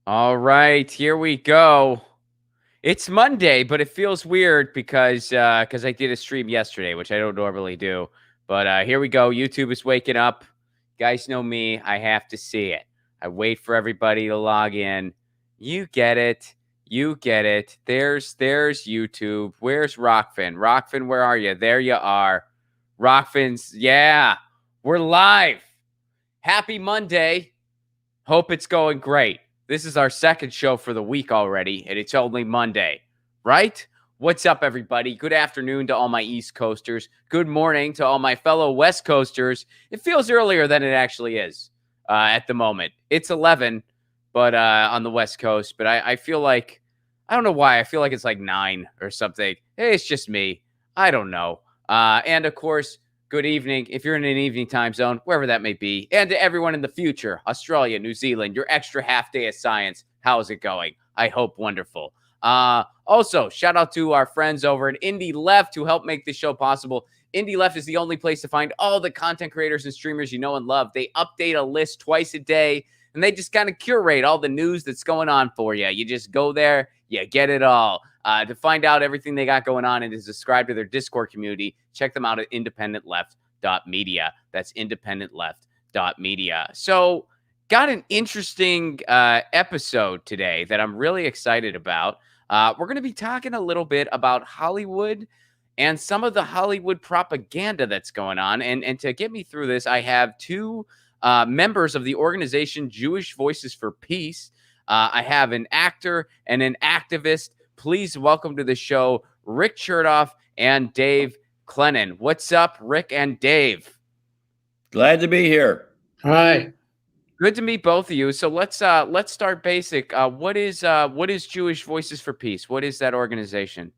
All right, here we go. It's Monday, but it feels weird because I did a stream yesterday, which I don't normally do. But here we go. YouTube is waking up. You guys know me. I have to see it. I wait for everybody to log in. You get it. You get it. There's YouTube. Where's Rockfin? Rockfin, where are you? There you are. Rockfin's, yeah. We're live. Happy Monday. Hope it's going great. This is our second show for the week already, and it's only Monday, right? What's up, everybody? Good afternoon to all my East Coasters. Good morning to all my fellow West Coasters. It feels earlier than it actually is at the moment. It's 11, but on the West Coast. But I feel like, I don't know why, I feel like it's like 9 or something. Hey, it's just me. I don't know. And of course, good evening if you're in an evening time zone, wherever that may be. And to everyone in the future, Australia, New Zealand, your extra half day of science. How's it going? I hope wonderful. Also, shout out to our friends over at Indie Left who help make this show possible. Indie Left is the only place to find all the content creators and streamers you know and love. They update a list twice a day, and they just kind of curate all the news that's going on for you. You just go there, you get it all. To find out everything they got going on and to subscribe to their Discord community, check them out at independentleft.media. That's independentleft.media. So, got an interesting episode today that I'm really excited about. We're going to be talking a little bit about Hollywood and some of the Hollywood propaganda that's going on. And to get me through this, I have two members of the organization Jewish Voices for Peace. I have an actor and an activist. Please welcome to the show, Rick Chertoff and Dave Clennon. What's up, Rick and Dave? Glad to be here. Hi. Good to meet both of you. So let's start basic. What is Jewish Voices for Peace? What is that organization?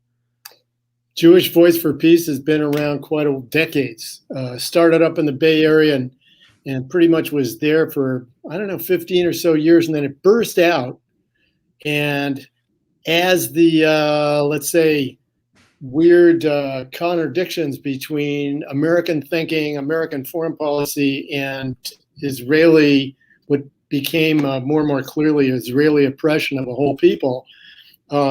Jewish Voice for Peace has been around quite a decades. Started up in the Bay Area and pretty much was there for, 15 or so years, and then it burst out. And as the, let's say, weird contradictions between American thinking, American foreign policy, and Israeli, what became more and more clearly Israeli oppression of a whole people,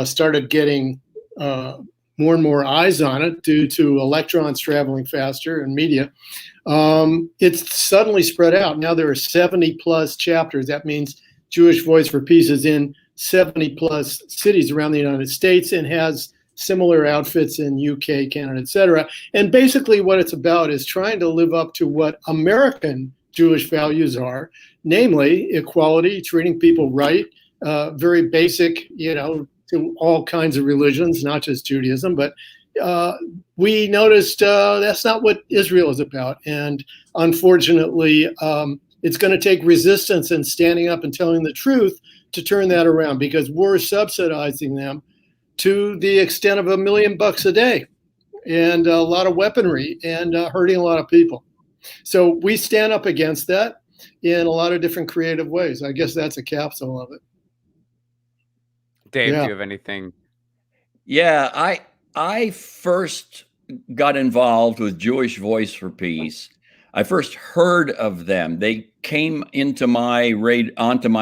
started getting more and more eyes on it due to electrons traveling faster and media. It's suddenly spread out. Now there are 70 plus chapters. That means Jewish Voice for Peace is in 70 plus cities around the United States and has similar outfits in UK, Canada, etc. And basically what it's about is trying to live up to what American Jewish values are, namely equality, treating people right, very basic, to all kinds of religions, not just Judaism. But we noticed that's not what Israel is about. And unfortunately, it's going to take resistance and standing up and telling the truth to turn that around, because we're subsidizing them to the extent of $1 million a day and a lot of weaponry and hurting a lot of people. So we stand up against that in a lot of different creative ways. I guess that's a capsule of it. Dave, do you have anything? Yeah, I first got involved with Jewish Voice for Peace. I first heard of them. They came onto my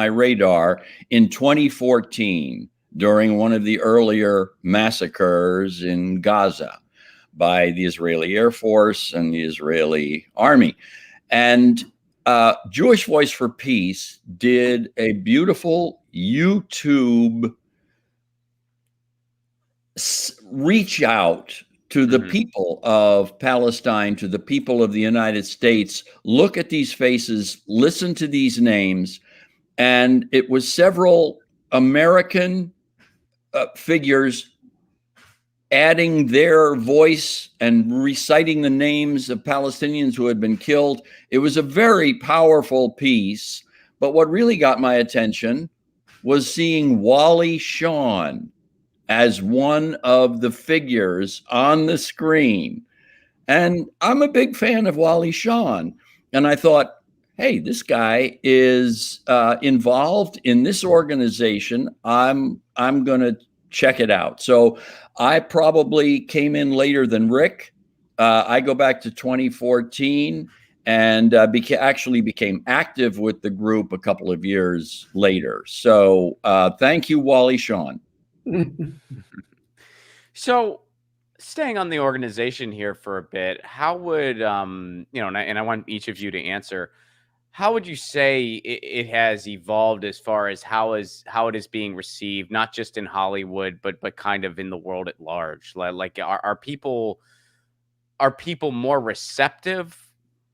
radar in 2014 during one of the earlier massacres in Gaza by the Israeli Air Force and the Israeli Army. And Jewish Voice for Peace did a beautiful YouTube reach out to the people of Palestine, to the people of the United States, look at these faces, listen to these names. And it was several American figures adding their voice and reciting the names of Palestinians who had been killed. It was a very powerful piece. But what really got my attention was seeing Wally Shawn as one of the figures on the screen. And I'm a big fan of Wally Shawn. And I thought, hey, this guy is involved in this organization. I'm going to check it out. So I probably came in later than Rick. I go back to 2014. and actually became active with the group a couple of years later. So thank you, Wally Shawn. So, staying on the organization here for a bit, how would and I want each of you to answer. How would you say it has evolved as far as how it is being received, not just in Hollywood, but kind of in the world at large? Like, are people more receptive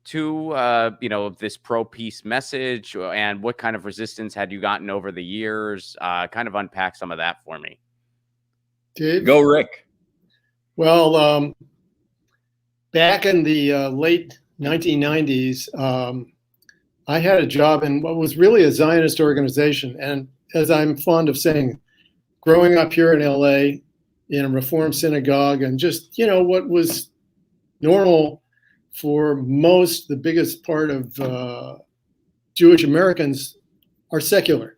to this pro-peace message, and what kind of resistance had you gotten over the years? Kind of unpack some of that for me. Dave? Go, Rick. Well, back in the late 1990s, I had a job in what was really a Zionist organization. And as I'm fond of saying, growing up here in LA in a Reform synagogue, and just, what was normal for the biggest part of Jewish Americans are secular.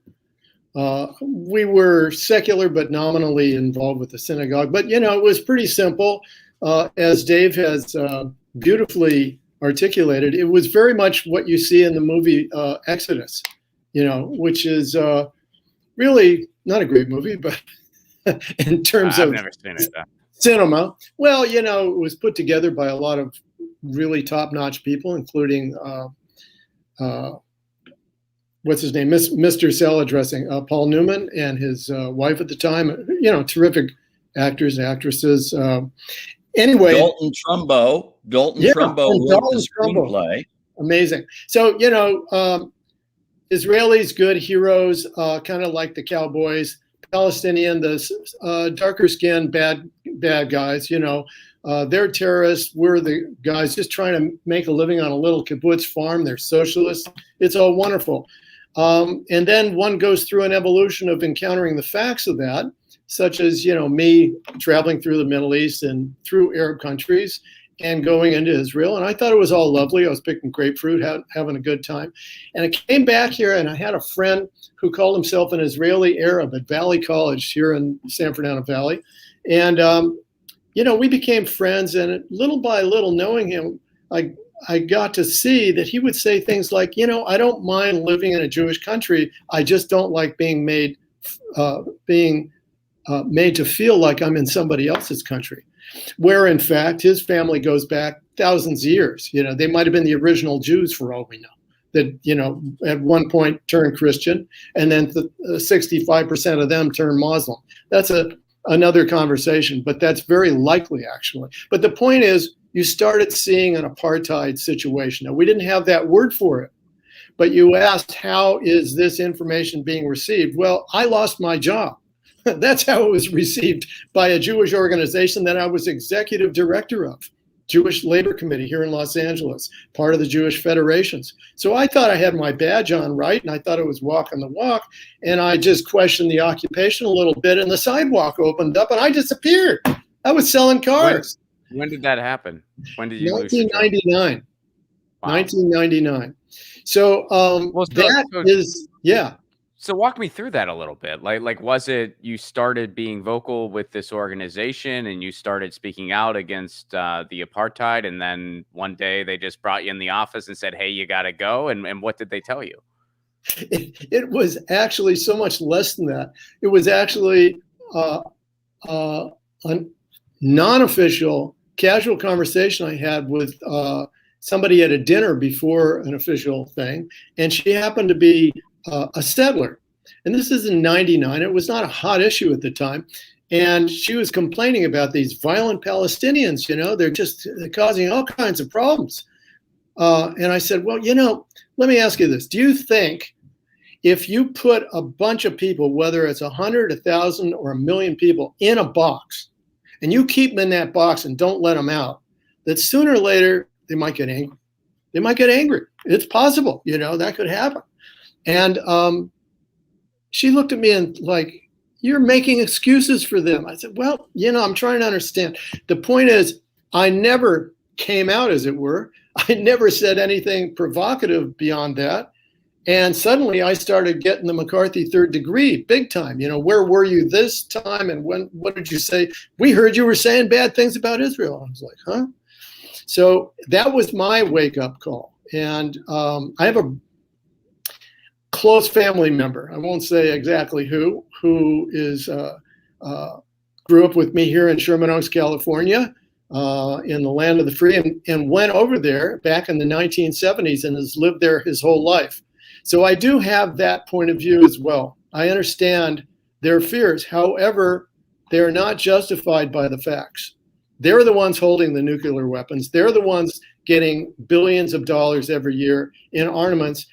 We were secular, but nominally involved with the synagogue. But, it was pretty simple. As Dave has beautifully articulated, it was very much what you see in the movie Exodus, which is really not a great movie, but in terms I've of never seen it, cinema, well, it was put together by a lot of really top-notch people, including what's his name, Mr. Salad Dressing, Paul Newman and his wife at the time, terrific actors and actresses. Anyway, Dalton Trumbo wrote the screenplay. Amazing. So, Israelis, good heroes, kind of like the cowboys. Palestinian, the darker skinned bad guys, they're terrorists. We're the guys just trying to make a living on a little kibbutz farm. They're socialists. It's all wonderful. And then one goes through an evolution of encountering the facts of that, such as, me traveling through the Middle East and through Arab countries and going into Israel. And I thought it was all lovely. I was picking grapefruit, having a good time. And I came back here and I had a friend who called himself an Israeli Arab at Valley College here in San Fernando Valley. And, we became friends, and little by little, knowing him, I got to see that he would say things like, I don't mind living in a Jewish country. I just don't like being made to feel like I'm in somebody else's country, where in fact his family goes back thousands of years. They might have been the original Jews for all we know, that at one point turned Christian, and then 65% of them turned Muslim. That's another conversation, but that's very likely actually. But the point is, you started seeing an apartheid situation. Now, we didn't have that word for it, but you asked, how is this information being received? Well, I lost my job. That's how it was received by a Jewish organization that I was executive director of, Jewish Labor Committee here in Los Angeles, part of the Jewish Federations. So I thought I had my badge on right, and I thought it was walking the walk, and I just questioned the occupation a little bit, and the sidewalk opened up, and I disappeared. I was selling cars. When did that happen? When did you 1999. Wow. 1999. So yeah. So walk me through that a little bit. Like, was it you started being vocal with this organization and you started speaking out against the apartheid, and then one day they just brought you in the office and said, hey, you got to go? And what did they tell you? It was actually so much less than that. It was actually a non-official, casual conversation I had with somebody at a dinner before an official thing. And she happened to be a settler. And this is in 99. It was not a hot issue at the time. And she was complaining about these violent Palestinians, they're causing all kinds of problems. And I said, well, let me ask you this. Do you think if you put a bunch of people, whether it's 100, 1,000, or 1,000,000 people in a box, and you keep them in that box and don't let them out, that sooner or later they might get angry? They might get angry. It's possible, that could happen. And she looked at me and like, you're making excuses for them. I said, well, I'm trying to understand. The point is, I never came out, as it were. I never said anything provocative beyond that. And suddenly I started getting the McCarthy third degree big time. Where were you this time? And what did you say? We heard you were saying bad things about Israel. I was like, huh? So that was my wake up call. And I have a close family member, I won't say exactly who is grew up with me here in Sherman Oaks, California, in the land of the free, and went over there back in the 1970s and has lived there his whole life. So I do have that point of view as well. I understand their fears. However, they're not justified by the facts. They're the ones holding the nuclear weapons. They're the ones getting billions of dollars every year in armaments.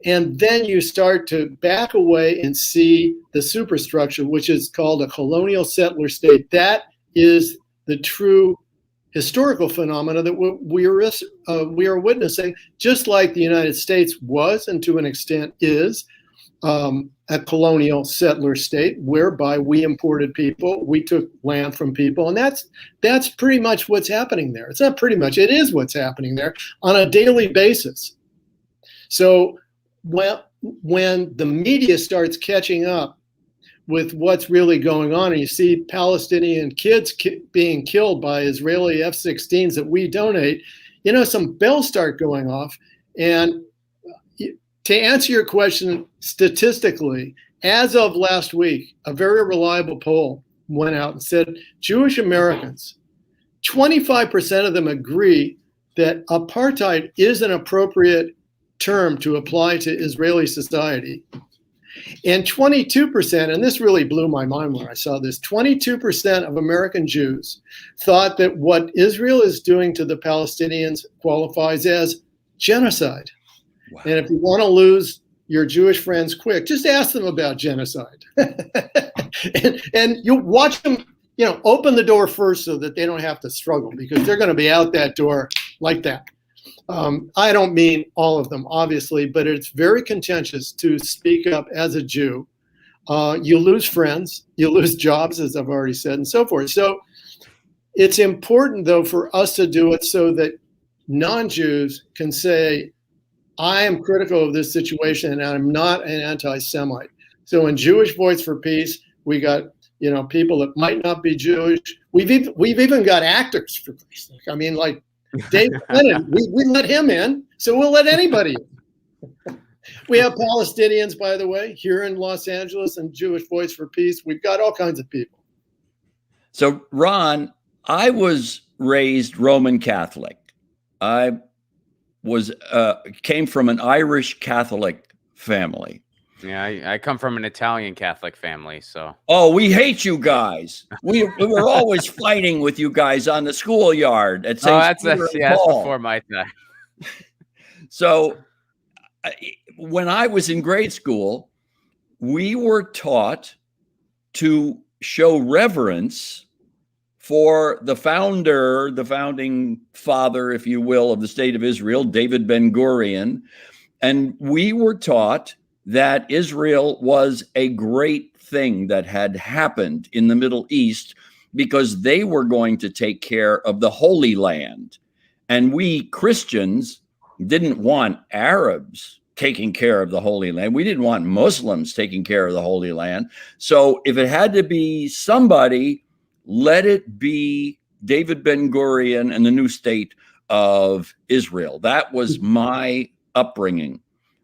And then you start to back away and see the superstructure, which is called a colonial settler state. That is the true historical phenomena that we are witnessing, just like the United States was, and to an extent is, a colonial settler state, whereby we imported people, we took land from people, and that's pretty much what's happening there. It's not pretty much, it is what's happening there on a daily basis. So when the media starts catching up with what's really going on, and you see Palestinian kids being killed by Israeli F-16s that we donate, some bells start going off. And to answer your question, statistically, as of last week, a very reliable poll went out and said Jewish Americans, 25% of them agree that apartheid is an appropriate term to apply to Israeli society. And 22%, and this really blew my mind when I saw this, 22% of American Jews thought that what Israel is doing to the Palestinians qualifies as genocide. Wow. And if you want to lose your Jewish friends quick, just ask them about genocide. and you watch them, open the door first so that they don't have to struggle, because they're going to be out that door like that. I don't mean all of them, obviously, but it's very contentious to speak up as a Jew. You lose friends, you lose jobs, as I've already said, and so forth. So it's important, though, for us to do it so that non-Jews can say, I am critical of this situation and I'm not an anti-Semite. So in Jewish Voice for Peace, we got, people that might not be Jewish. We've even got actors, for Christ's sake. I mean, like Dave Lennon, we let him in, so we'll let anybody in. We have Palestinians, by the way, here in Los Angeles, and Jewish Voice for Peace. We've got all kinds of people. So, Ron, I was raised Roman Catholic. I came from an Irish Catholic family. Yeah, I come from an Italian Catholic family, so. Oh, we hate you guys. We were always fighting with you guys on the schoolyard at St. That's before my time. So when I was in grade school, we were taught to show reverence for the founding father, if you will, of the state of Israel, David Ben-Gurion. And we were taught that Israel was a great thing that had happened in the Middle East because they were going to take care of the Holy Land. And we Christians didn't want Arabs taking care of the Holy Land. We didn't want Muslims taking care of the Holy Land. So if it had to be somebody, let it be David Ben-Gurion and the new state of Israel. That was my upbringing.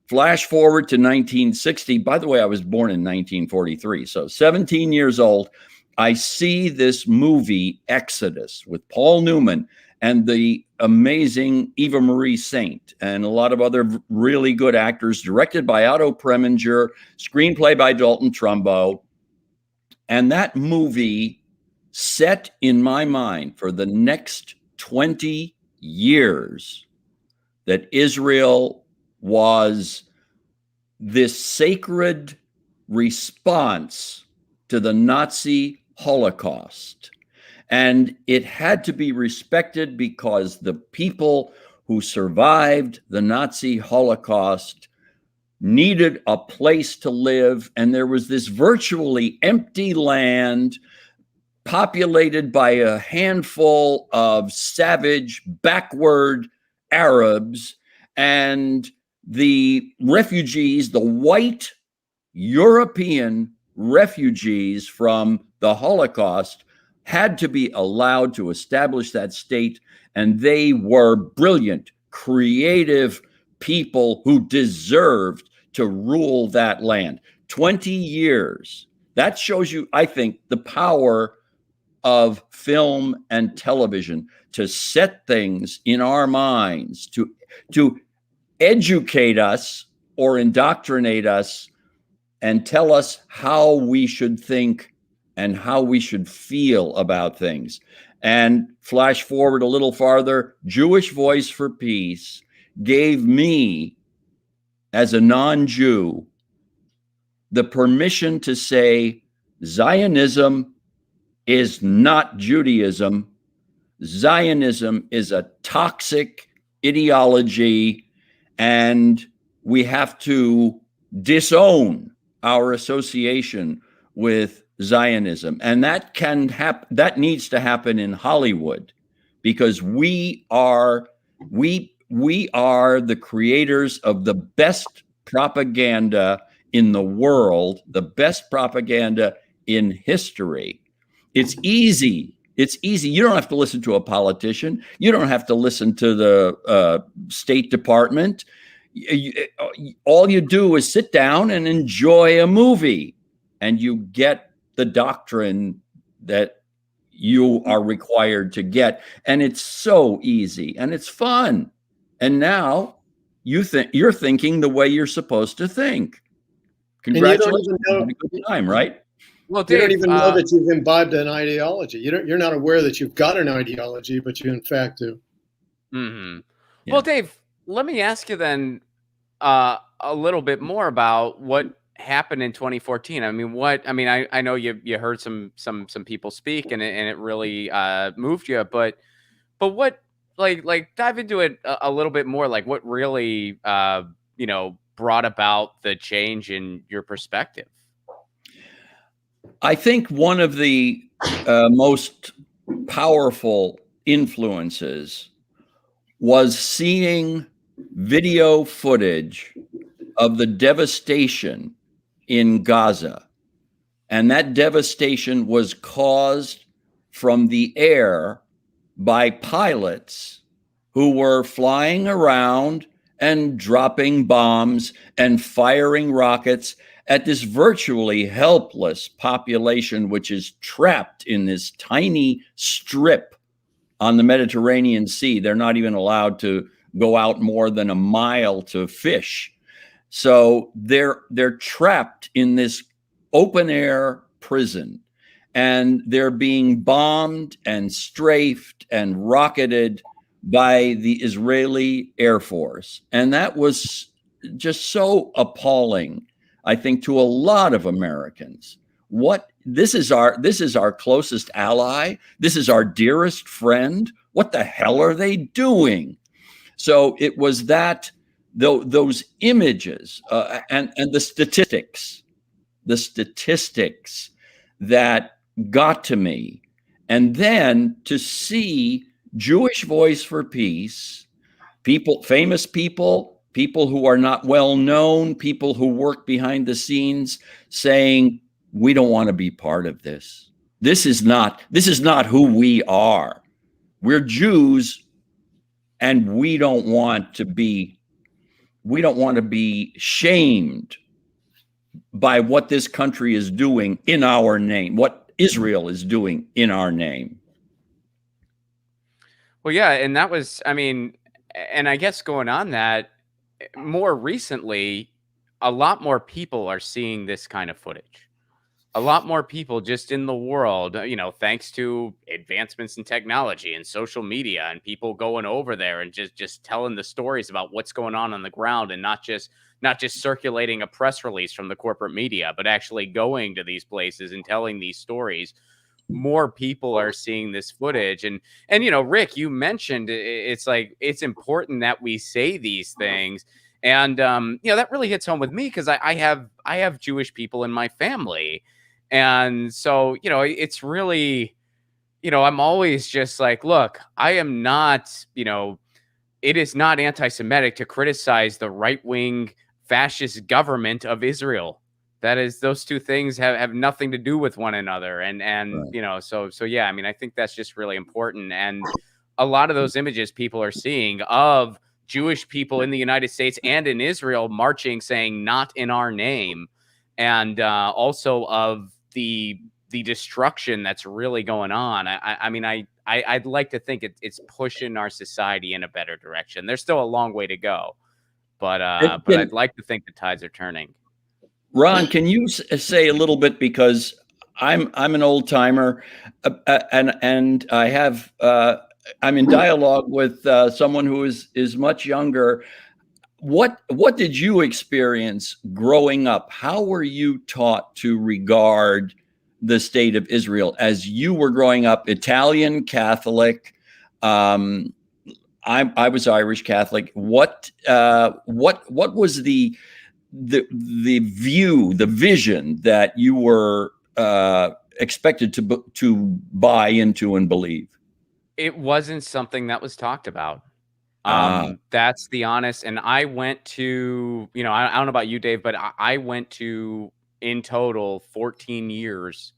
Flash forward to 1960. By the way, I was born in 1943. So 17 years old, I see this movie, Exodus, with Paul Newman and the amazing Eva Marie Saint and a lot of other really good actors, directed by Otto Preminger, screenplay by Dalton Trumbo. And that movie set in my mind for the next 20 years that Israel was this sacred response to the Nazi Holocaust. And it had to be respected because the people who survived the Nazi Holocaust needed a place to live. And there was this virtually empty land populated by a handful of savage, backward Arabs, and the refugees, the white European refugees from the Holocaust, had to be allowed to establish that state. And they were brilliant, creative people who deserved to rule that land. 20 years. That shows you, I think, the power of film and television to set things in our minds, to educate us or indoctrinate us and tell us how we should think and how we should feel about things. And flash forward a little farther, Jewish Voice for Peace gave me, as a non-Jew, the permission to say Zionism is not Judaism. Zionism is a toxic ideology, and we have to disown our association with Zionism. And that can happen. That needs to happen in Hollywood, because we are the creators of the best propaganda in the world, the best propaganda in history. It's easy. It's easy. You don't have to listen to a politician. You don't have to listen to the State Department. All you do is sit down and enjoy a movie, and you get the doctrine that you are required to get. And it's so easy and it's fun. And now you're thinking the way you're supposed to think. Congratulations. Have a good time, right? Well, Dave, you don't even know that you've imbibed an ideology. You're not aware that you've got an ideology, but you in fact do. Mm-hmm. Yeah. Well, Dave, let me ask you then a little bit more about what happened in 2014. I mean, I know you heard some people speak and it really moved you, but what, like dive into it a little bit more, like what really brought about the change in your perspective? I think one of the most powerful influences was seeing video footage of the devastation in Gaza. And that devastation was caused from the air by pilots who were flying around and dropping bombs and firing rockets at this virtually helpless population, which is trapped in this tiny strip on the Mediterranean Sea. They're not even allowed to go out more than a mile to fish. So they're trapped in this open air prison, and they're being bombed and strafed and rocketed by the Israeli Air Force. And that was just so appalling, I think, to a lot of Americans. This is our closest ally. This is our dearest friend. What the hell are they doing? So it was those images and the statistics that got to me. And then to see Jewish Voice for Peace, famous people who are not well known, people who work behind the scenes saying, we don't want to be part of this. This is not who we are. We're Jews, and we don't want to be shamed by what this country is doing in our name, what Israel is doing in our name. Well, yeah, and that was, and I guess going on that, more recently, a lot more people are seeing this kind of footage. A lot more people just in the world, thanks to advancements in technology and social media and people going over there and just telling the stories about what's going on the ground, and not just circulating a press release from the corporate media, but actually going to these places and telling these stories. More people are seeing this footage. And Rick, you mentioned it's like, it's important that we say these things. And, that really hits home with me, because I have Jewish people in my family. And so, it's really, I'm always just like, look, I am not, it is not anti-Semitic to criticize the right-wing fascist government of Israel. That is, those two things have nothing to do with one another. And right. So yeah, I think that's just really important. And a lot of those images people are seeing of Jewish people in the United States and in Israel marching, saying "not in our name," and also of the destruction that's really going on. I mean, I'd like to think it's pushing our society in a better direction. There's still a long way to go, but I'd like to think the tides are turning. Ron, can you say a little bit, because I'm an old timer, and I have I'm in dialogue with someone who is much younger. What did you experience growing up? How were you taught to regard the state of Israel as you were growing up? Italian Catholic. I was Irish Catholic. What was the view, the vision that you were expected to buy into and believe? It wasn't something that was talked about. That's the honest. And I went to, I don't know about you, Dave, but I went to, in total, 14 years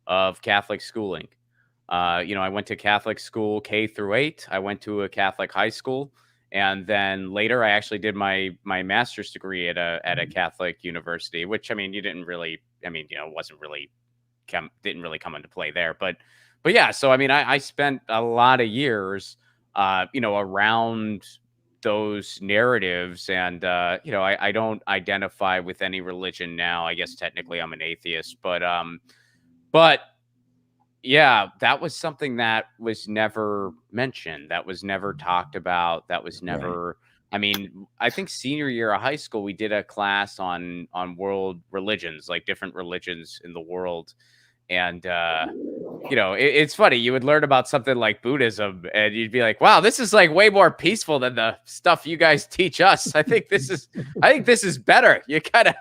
of Catholic schooling. I went to Catholic school K through 8. I went to a Catholic high school. And then later I actually did my master's degree at a Catholic university, which, I mean, didn't really come into play there. But yeah, so, I mean, I spent a lot of years, around those narratives. And, I don't identify with any religion now. I guess technically I'm an atheist, but yeah, that was something that was never mentioned. That was never talked about. That was never, right. I mean, I think senior year of high school, we did a class on world religions, like different religions in the world. And, it's funny. You would learn about something like Buddhism and you'd be like, wow, this is like way more peaceful than the stuff you guys teach us. I think this is better. You kind of,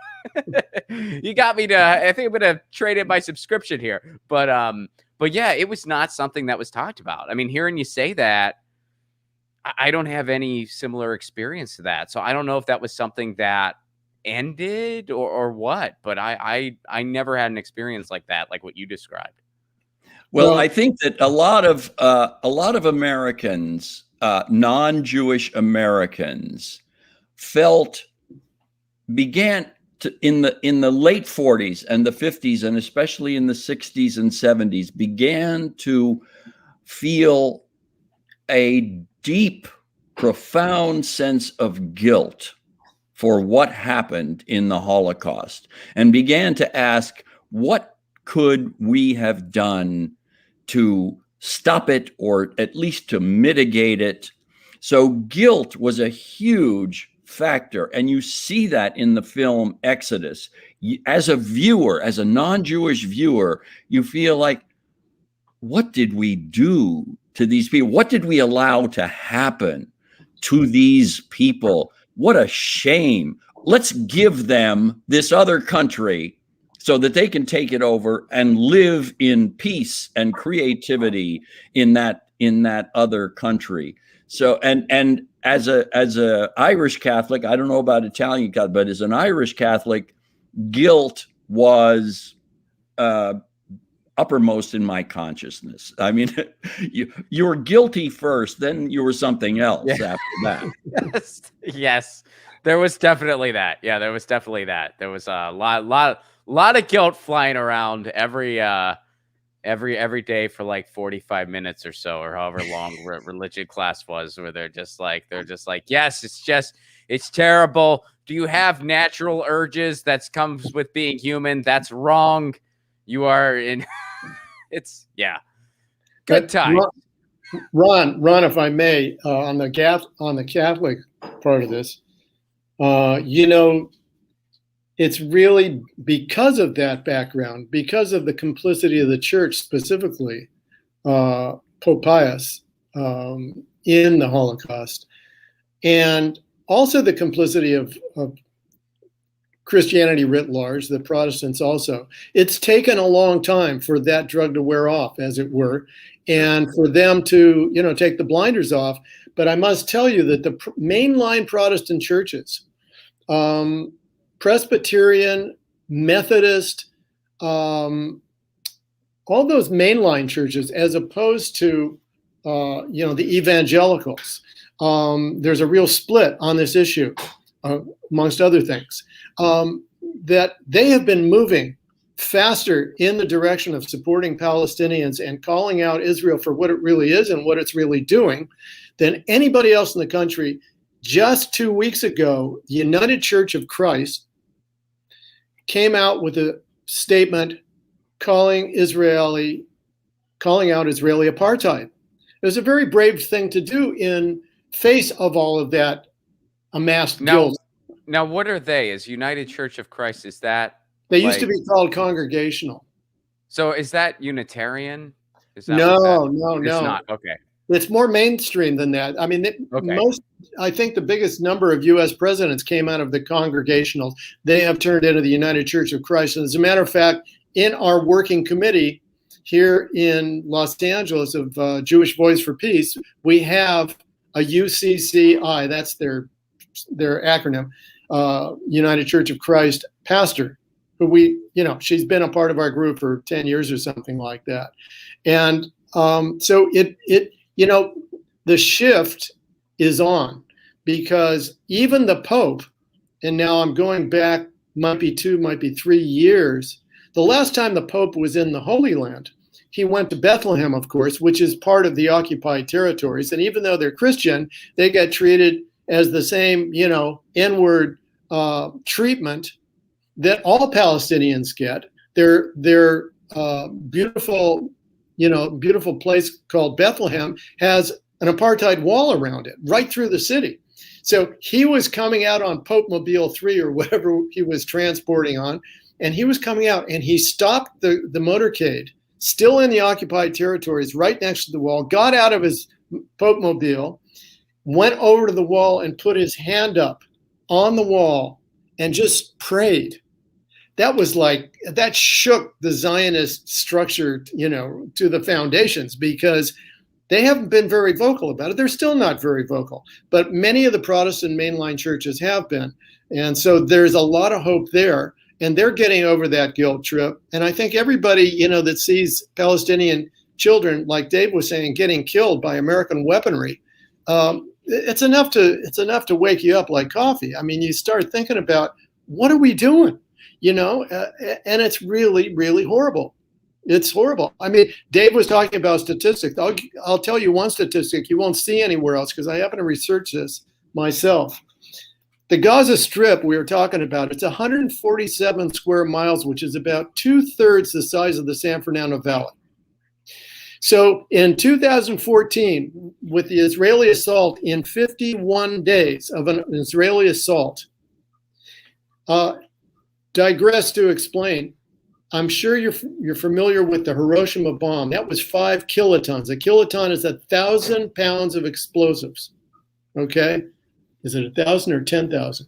you got me to, I think I'm going to trade in my subscription here. But yeah, it was not something that was talked about. I mean, hearing you say that, I don't have any similar experience to that. So I don't know if that was something that ended or what, but I never had an experience like that, like what you described. Well, I think that a lot of Americans, non-Jewish Americans, began in the late 40s and the 50s, and especially in the 60s and 70s, began to feel a deep, profound sense of guilt for what happened in the Holocaust, and began to ask, what could we have done to stop it, or at least to mitigate it? So guilt was a huge factor. And you see that in the film Exodus. As a viewer, as a non-Jewish viewer, you feel like, what did we do to these people? What did we allow to happen to these people? What a shame. Let's give them this other country so that they can take it over and live in peace and creativity in that other country. So, and as a Irish Catholic, I don't know about Italian Catholic, but as an Irish Catholic, guilt was uppermost in my consciousness. I mean, you were guilty first, then you were something else after that. Yes, there was definitely that. Yeah, there was definitely that. There was a lot of guilt flying around every day for like 45 minutes or so, or however long religion class was, where they're just like, yes, it's terrible. Do you have natural urges that comes with being human? That's wrong. You are in. Good time. Ron, if I may, on the Catholic part of this, it's really because of that background, because of the complicity of the church, specifically Pope Pius, in the Holocaust, and also the complicity of Christianity writ large, the Protestants also. It's taken a long time for that drug to wear off, as it were, and for them to, take the blinders off. But I must tell you that the mainline Protestant churches, Presbyterian, Methodist, all those mainline churches, as opposed to, the evangelicals, there's a real split on this issue, amongst other things, that they have been moving faster in the direction of supporting Palestinians and calling out Israel for what it really is and what it's really doing than anybody else in the country. Just 2 weeks ago, the United Church of Christ came out with a statement calling out Israeli apartheid. It was a very brave thing to do in face of all of that amassed guilt. Now, what are they? Is United Church of Christ, is that? They used to be called Congregational. So is that Unitarian? Is that no. It's not. Okay. It's more mainstream than that. I mean, I think the biggest number of U.S. presidents came out of the Congregationals. They have turned into the United Church of Christ. And as a matter of fact, in our working committee here in Los Angeles of Jewish Voice for Peace, we have a UCCI, that's their acronym, United Church of Christ pastor, who she's been a part of our group for 10 years or something like that. And so the shift is on, because even the Pope, and now I'm going back, might be 2, might be 3 years, the last time the Pope was in the Holy Land, he went to Bethlehem, of course, which is part of the occupied territories. And even though they're Christian, they get treated as the same, N-word treatment that all Palestinians get. Their beautiful place called Bethlehem has an apartheid wall around it, right through the city. So he was coming out on Pope Mobile 3 or whatever he was transporting on, and he was coming out and he stopped the motorcade, still in the occupied territories, right next to the wall, got out of his Pope Mobile, went over to the wall and put his hand up on the wall and just prayed. That shook the Zionist structure, to the foundations, because they haven't been very vocal about it. They're still not very vocal, but many of the Protestant mainline churches have been. And so there's a lot of hope there, and they're getting over that guilt trip. And I think everybody, that sees Palestinian children, like Dave was saying, getting killed by American weaponry, it's enough to wake you up like coffee. I mean, you start thinking about, what are we doing? And it's really, really horrible. It's horrible. I mean, Dave was talking about statistics. I'll tell you one statistic you won't see anywhere else, because I happen to research this myself. The Gaza Strip we were talking about, it's 147 square miles, which is about 2/3 the size of the San Fernando Valley. So in 2014, with the Israeli assault, in 51 days of an Israeli assault, digress to explain, I'm sure you're familiar with the Hiroshima bomb. That was 5 kilotons. A kiloton is 1,000 pounds of explosives. Okay? Is it 1,000 or 10,000?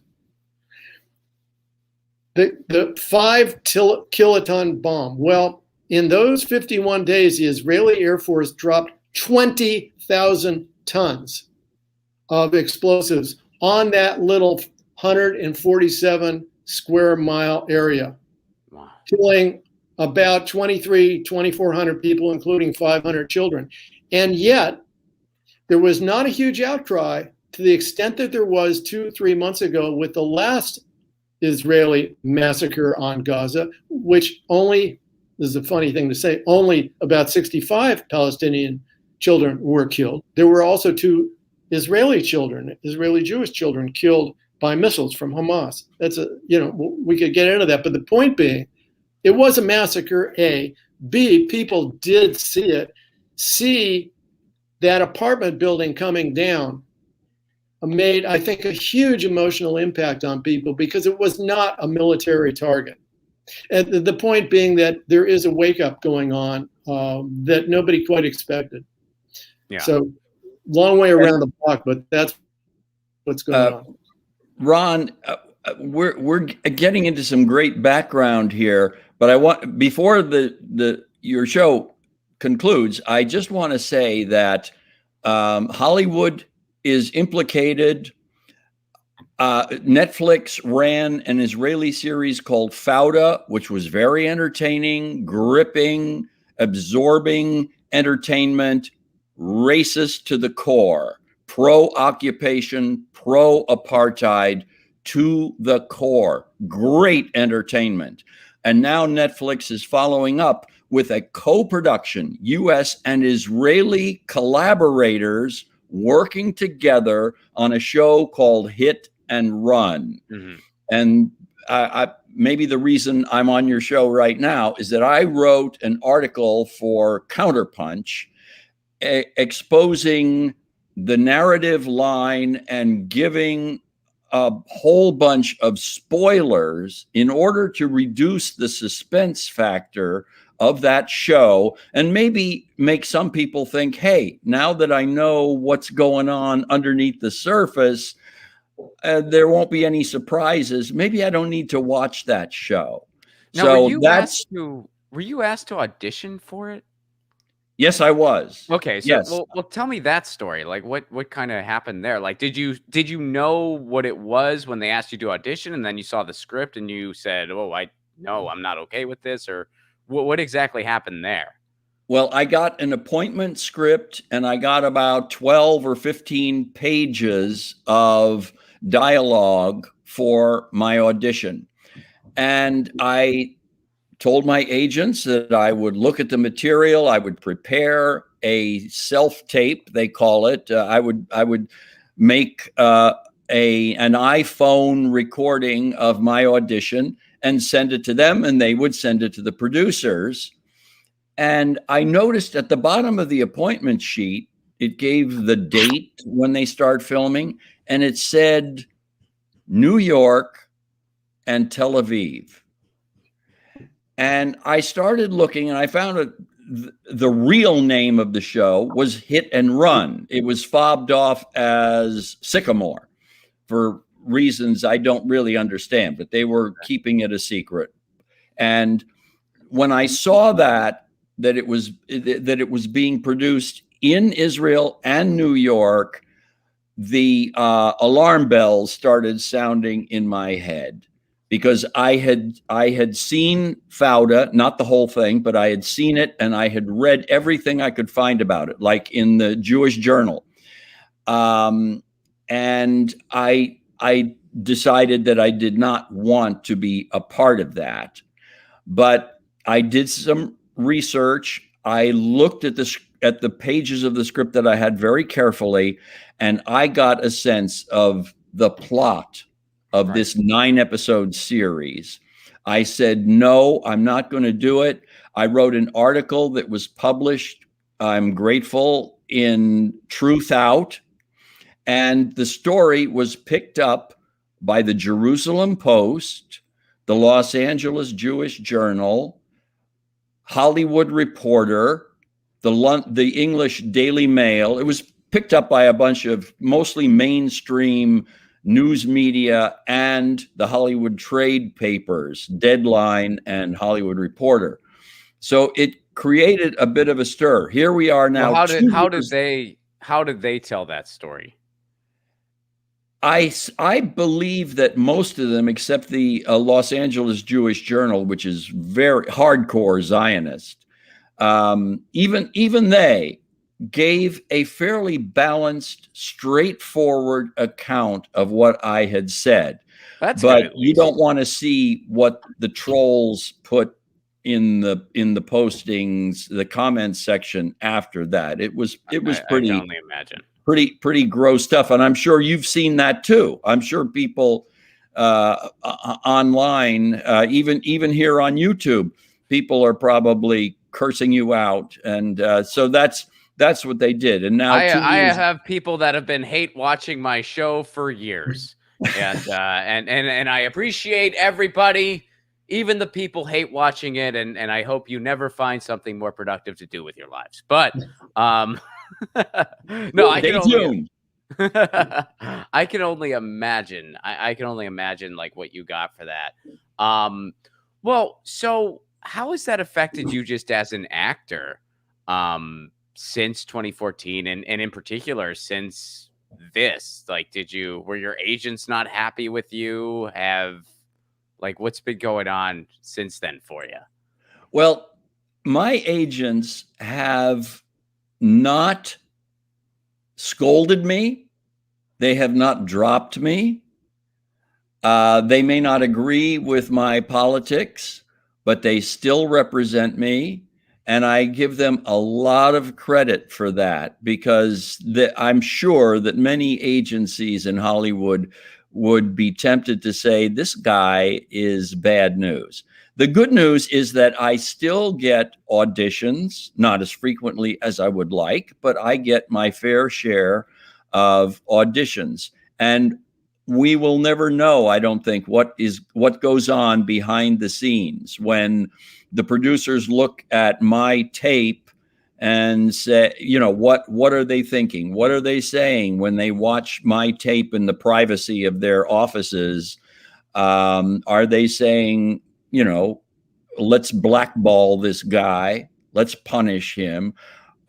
The 5 kiloton bomb. Well, in those 51 days, the Israeli Air Force dropped 20,000 tons of explosives on that little 147 square mile area, wow, killing about 2,400 people, including 500 children. And yet, there was not a huge outcry to the extent that there was 2-3 months ago with the last Israeli massacre on Gaza, which only, this is a funny thing to say, only about 65 Palestinian children were killed. There were also 2 Israeli Jewish children killed by missiles from Hamas. That's we could get into that, but the point being, it was a massacre, A. B, people did see it. C, that apartment building coming down made, I think, a huge emotional impact on people, because it was not a military target. And the point being that there is a wake-up going on that nobody quite expected. Yeah. So long way around the block, but that's what's going on. Ron, we're getting into some great background here, but I want, before your show concludes, I just want to say that Hollywood is implicated. Netflix ran an Israeli series called Fauda, which was very entertaining, gripping, absorbing entertainment, racist to the core. pro-occupation, pro-apartheid to the core. Great entertainment. And now Netflix is following up with a co-production, US and Israeli collaborators working together on a show called Hit and Run. Mm-hmm. And maybe the reason I'm on your show right now is that I wrote an article for Counterpunch exposing the narrative line and giving a whole bunch of spoilers in order to reduce the suspense factor of that show and maybe make some people think, hey, now that I know what's going on underneath the surface, there won't be any surprises. Maybe I don't need to watch that show. Now, So were you asked to audition for it? Yes, I was. Okay, so Yes. well, tell me that story. Like, what kind of happened there? Like, did you know what it was when they asked you to audition, and then you saw the script and you said, "Oh, I'm not okay with this," or what exactly happened there? Well, I got an appointment script and I got about 12 or 15 pages of dialogue for my audition. And I told my agents that I would look at the material, I would prepare a self-tape, they call it. I would make an iPhone recording of my audition and send it to them, and they would send it to the producers. And I noticed at the bottom of the appointment sheet, it gave the date when they start filming, and it said New York and Tel Aviv. And I started looking and I found the real name of the show was Hit and Run. It was fobbed off as Sycamore for reasons I don't really understand, but they were keeping it a secret. And when I saw that it was being produced in Israel and New York, the alarm bells started sounding in my head. Because I had seen Fauda, not the whole thing, but I had seen it and I had read everything I could find about it, like in the Jewish Journal. And I decided that I did not want to be a part of that. But I did some research. I looked at the pages of the script that I had very carefully, and I got a sense of the plot of this 9-episode series. I said, no, I'm not going to do it. I wrote an article that was published, I'm grateful, in Truth Out. And the story was picked up by the Jerusalem Post, the Los Angeles Jewish Journal, Hollywood Reporter, the English Daily Mail. It was picked up by a bunch of mostly mainstream news media and the Hollywood trade papers, Deadline and Hollywood Reporter. So it created a bit of a stir. Here we are now. Well, how did they tell that story? I believe that most of them, except the Los Angeles Jewish Journal, which is very hardcore Zionist, even they gave a fairly balanced, straightforward account of what I had said. But you don't want to see what the trolls put in the postings, the comments section after that. It was pretty. I can only imagine. Pretty gross stuff, and I'm sure you've seen that too. I'm sure people online, even here on YouTube, people are probably cursing you out, and so that's what they did. And now I have people that have been hate watching my show for years, and I appreciate everybody, even the people hate watching it, and I hope you never find something more productive to do with your lives. But no, I can only imagine. I can only imagine like what you got for that. Well, so how has that affected you just as an actor? Since 2014 and in particular since this, like, were your agents not happy with you? What's been going on since then for you? Well, my agents have not scolded me. They have not dropped me. They may not agree with my politics, but they still represent me. And I give them a lot of credit for that, because I'm sure that many agencies in Hollywood would be tempted to say, this guy is bad news. The good news is that I still get auditions, not as frequently as I would like, but I get my fair share of auditions. And we will never know, I don't think, what goes on behind the scenes when the producers look at my tape and say, what are they thinking? What are they saying when they watch my tape in the privacy of their offices? Are they saying, let's blackball this guy, let's punish him?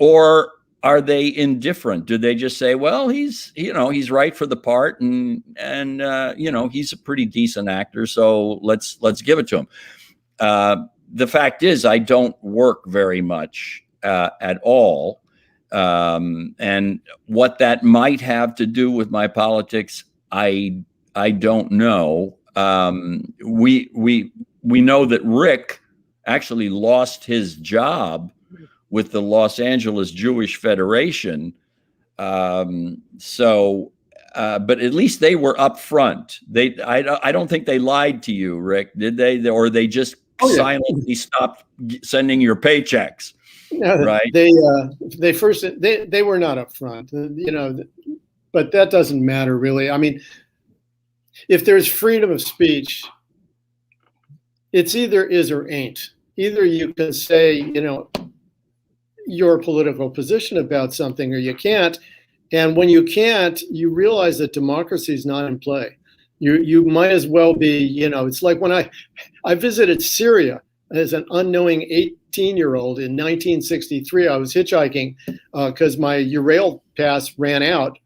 Or are they indifferent? Do they just say, well, he's right for the part, and he's a pretty decent actor, so let's give it to him? The fact is, I don't work very much at all, and what that might have to do with my politics, I don't know. We know that Rick actually lost his job with the Los Angeles Jewish Federation. But at least they were upfront. I don't think they lied to you, Rick, did they? Or they just silently stopped sending your paychecks, right? They were not upfront, but that doesn't matter really. I mean, if there's freedom of speech, it's either is or ain't. Either you can say, your political position about something, or you can't. And when you can't, you realize that democracy is not in play. You might as well be, it's like when I visited Syria as an unknowing 18-year-old in 1963. I was hitchhiking because my Eurail pass ran out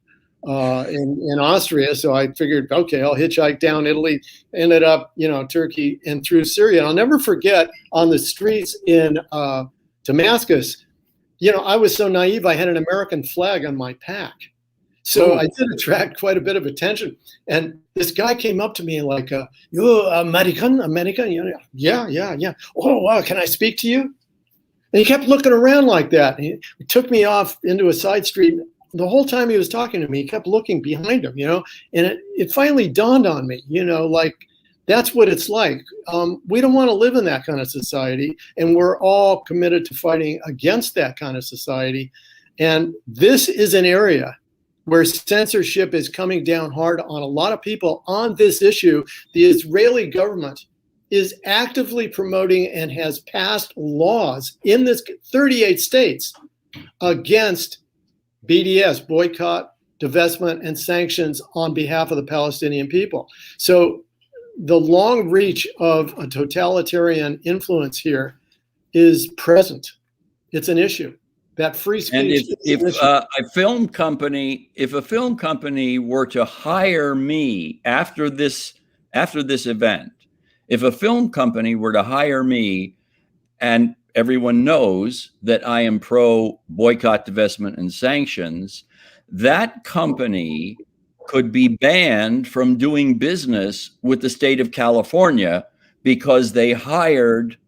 in Austria. So I figured, okay, I'll hitchhike down Italy, ended up, Turkey and through Syria. And I'll never forget, on the streets in Damascus, I was so naive, I had an American flag on my pack. So I did attract quite a bit of attention. And this guy came up to me like, you American? Yeah. Oh, wow, can I speak to you? And he kept looking around like that. He took me off into a side street. The whole time he was talking to me, he kept looking behind him, and it finally dawned on me, like, that's what it's like. We don't want to live in that kind of society, and we're all committed to fighting against that kind of society. And this is an area where censorship is coming down hard on a lot of people on this issue. The Israeli government is actively promoting and has passed laws in this 38 states against BDS, boycott, divestment, and sanctions on behalf of the Palestinian people. So the long reach of a totalitarian influence here is present. It's an issue. That free speech. And if a film company were to hire me after this event, if a film company were to hire me, and everyone knows that I am pro boycott, divestment, and sanctions, that company could be banned from doing business with the state of California because they hired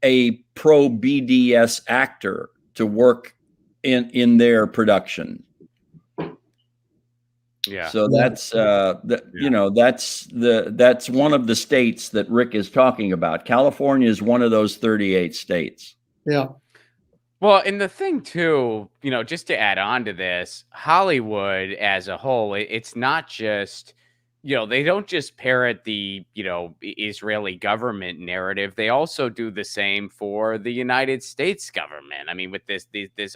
a pro BDS actor to work in their production. Yeah. So that's that's one of the states that Rick is talking about. California is one of those 38 states. Yeah. Well, and the thing too, just to add on to this, Hollywood as a whole, it's not just, they don't just parrot the, Israeli government narrative. They also do the same for the United States government. I mean, with this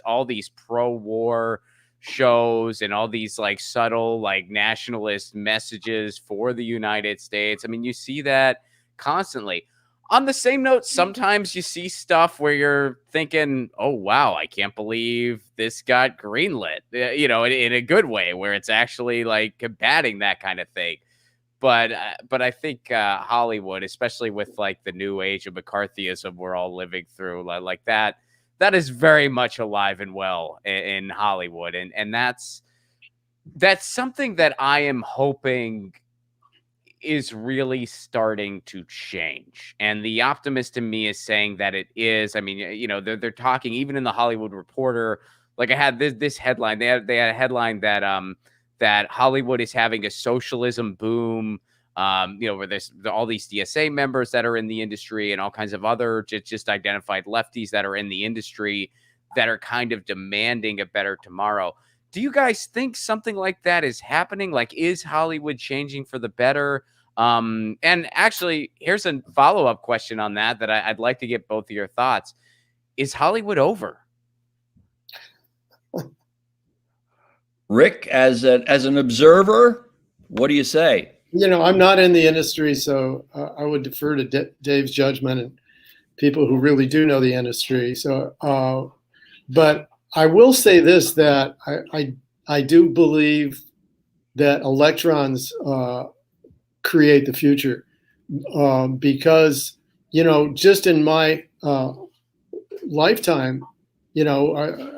all these pro-war shows and all these like subtle, like nationalist messages for the United States. I mean, you see that constantly. On the same note, sometimes you see stuff where you're thinking, oh, wow, I can't believe this got greenlit, in a good way, where it's actually like combating that kind of thing. But I think Hollywood, especially with like the new age of McCarthyism we're all living through, like that that is very much alive and well in Hollywood, and that's something that I am hoping is really starting to change. And the optimist in me is saying that it is. I mean, you know, they're talking even in the Hollywood Reporter. Like I had this headline. They had a headline that that Hollywood is having a socialism boom. You know, where there's all these DSA members that are in the industry and all kinds of other just identified lefties that are in the industry that are kind of demanding a better tomorrow. Do you guys think something like that is happening? Like, is Hollywood changing for the better? And actually, here's a follow-up question on that I'd like to get both of your thoughts. Is Hollywood over? Rick, as an observer, what do you say? You know, I'm not in the industry, so I would defer to Dave's judgment and people who really do know the industry. So, but I will say this, that I do believe that electrons create the future, because, you know, just in my lifetime, you know,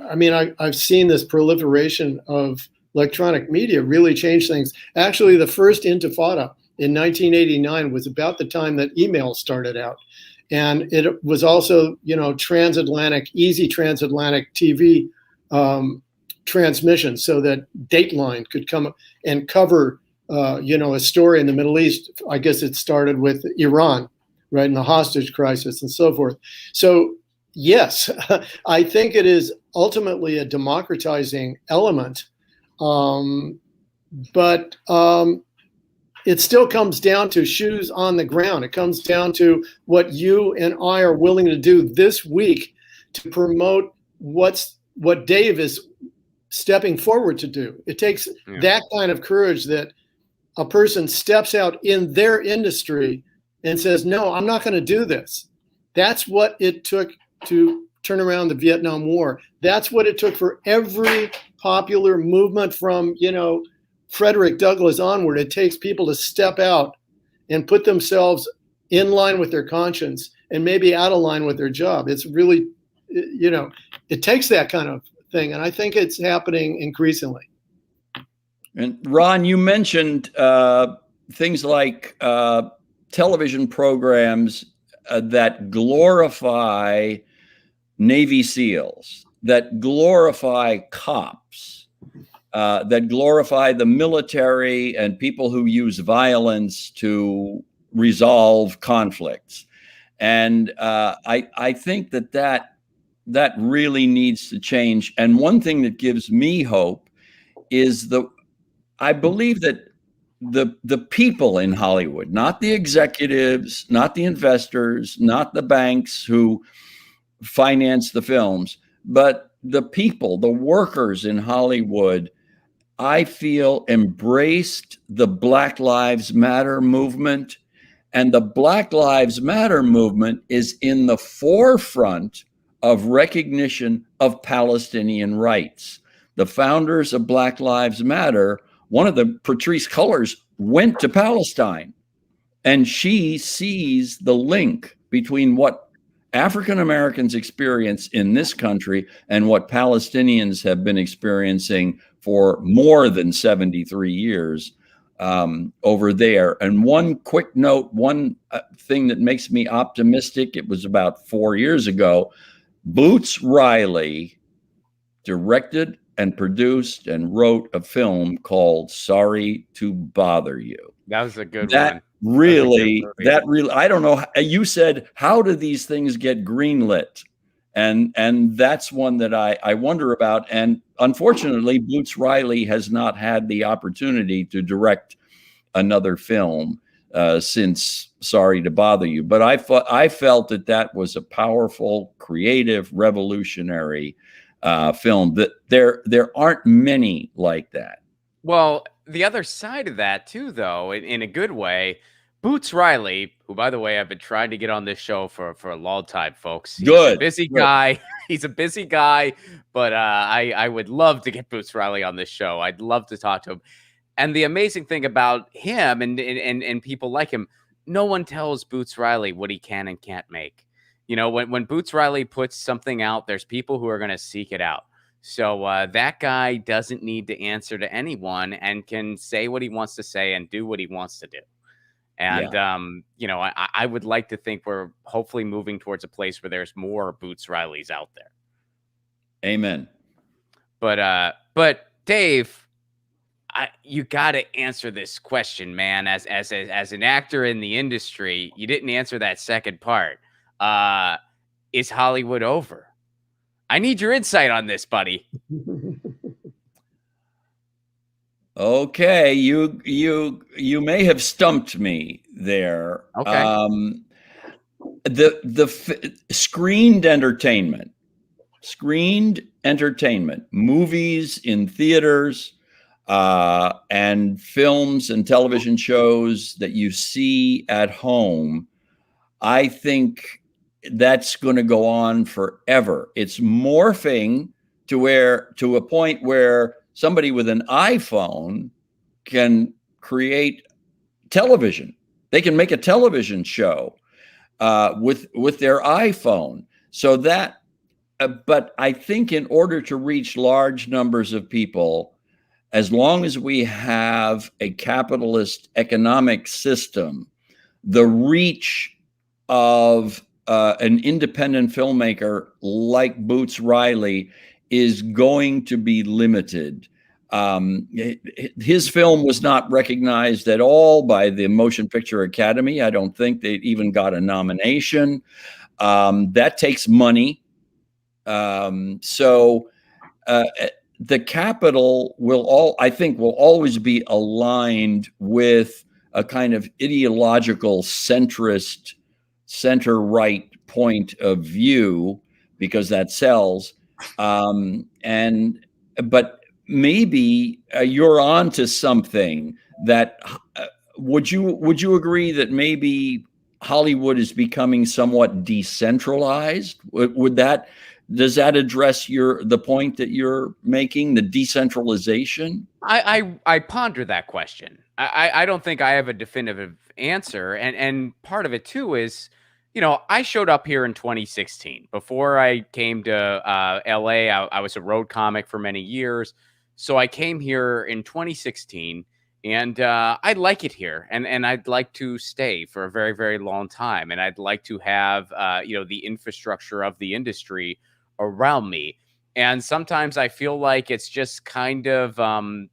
I mean, I've seen this proliferation of electronic media really change things. Actually, the first intifada in 1989 was about the time that email started out. And it was also, you know, easy transatlantic TV transmission, so that Dateline could come and cover, you know, a story in the Middle East. I guess it started with Iran, right, and the hostage crisis and so forth. So, yes, I think it is ultimately a democratizing element. But it still comes down to shoes on the ground. It comes down to what you and I are willing to do this week to promote what Dave is stepping forward to do. It takes that kind of courage, that a person steps out in their industry and says, no, I'm not going to do this. That's what it took to turn around the Vietnam War. That's what it took for every popular movement from, you know, Frederick Douglass onward. It takes people to step out and put themselves in line with their conscience and maybe out of line with their job. It's really, you know, it takes that kind of thing. And I think it's happening increasingly. And Ron, you mentioned things like television programs that glorify Navy SEALs, that glorify cops, that glorify the military and people who use violence to resolve conflicts. And I think that really needs to change. And one thing that gives me hope is I believe that the people in Hollywood, not the executives, not the investors, not the banks who finance the films, but the people, the workers in Hollywood, I feel embraced the Black Lives Matter movement. And the Black Lives Matter movement is in the forefront of recognition of Palestinian rights. The founders of Black Lives Matter, one of the Patrisse Cullors went to Palestine, and she sees the link between what African Americans experience in this country and what Palestinians have been experiencing for more than 73 years over there. And one quick note, one thing that makes me optimistic, it was about 4 years ago, Boots Riley directed and produced and wrote a film called Sorry to Bother You. That was a good one. Really, I don't know. You said, how do these things get greenlit? And that's one that I wonder about. And unfortunately, Boots Riley has not had the opportunity to direct another film since Sorry to Bother You. But I felt that was a powerful, creative, revolutionary film. That there aren't many like that. Well, the other side of that too, though, in a good way, Boots Riley, who, by the way, I've been trying to get on this show for a long time, folks. He's a busy guy. He's a busy guy, but I would love to get Boots Riley on this show. I'd love to talk to him. And the amazing thing about him and people like him, no one tells Boots Riley what he can and can't make. You know, when Boots Riley puts something out, there's people who are going to seek it out. So that guy doesn't need to answer to anyone and can say what he wants to say and do what he wants to do. And, Yeah. you know, I would like to think we're hopefully moving towards a place where there's more Boots Rileys out there. Amen. But Dave, you got to answer this question, man. As an actor in the industry, you didn't answer that second part. Is Hollywood over? I need your insight on this, buddy. Okay, you may have stumped me there. Okay. Screened entertainment, movies in theaters, and films and television shows that you see at home, I think that's going to go on forever. It's morphing to a point where somebody with an iPhone can create television. They can make a television show with their iPhone. So that, but I think in order to reach large numbers of people, as long as we have a capitalist economic system, the reach of an independent filmmaker like Boots Riley is going to be limited. His film was not recognized at all by the Motion Picture Academy. I don't think they even got a nomination. That takes money. So the capital I think will always be aligned with a kind of ideological centrist, center-right point of view, because that sells. But maybe you're on to something that would you agree that maybe Hollywood is becoming somewhat decentralized? Does that address the point that you're making, the decentralization? I ponder that question. I don't think I have a definitive answer. And part of it too is, you know, I showed up here in 2016. Before I came to LA, I was a road comic for many years. So I came here in 2016 and I like it here, and I'd like to stay for a very, very long time. And I'd like to have, you know, the infrastructure of the industry around me. And sometimes I feel like it's just kind of,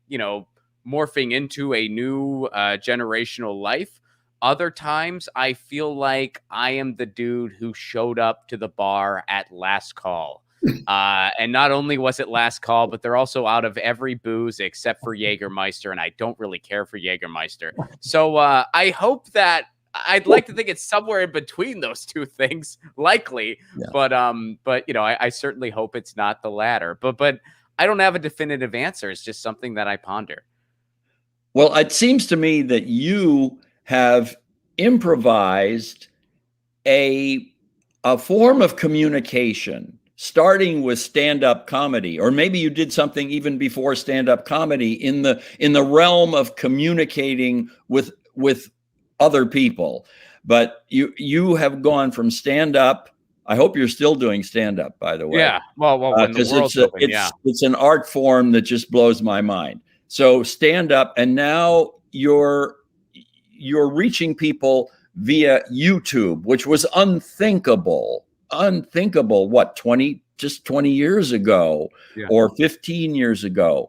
you know, morphing into a new generational life. Other times I feel like I am the dude who showed up to the bar at last call. And not only was it last call, but they're also out of every booze except for Jägermeister. And I don't really care for Jägermeister. So I hope that I'd like to think it's somewhere in between those two things, likely. Yeah. But you know, I certainly hope it's not the latter. But I don't have a definitive answer. It's just something that I ponder. Well, it seems to me that you have improvised a form of communication, starting with stand-up comedy, or maybe you did something even before stand-up comedy in the realm of communicating with other people. But you have gone from stand-up. I hope you're still doing stand-up, by the way. Yeah. Well, when the world's open, it's an art form that just blows my mind. So stand-up, and now you're reaching people via YouTube, which was unthinkable. What, 20 years ago, or 15 years ago.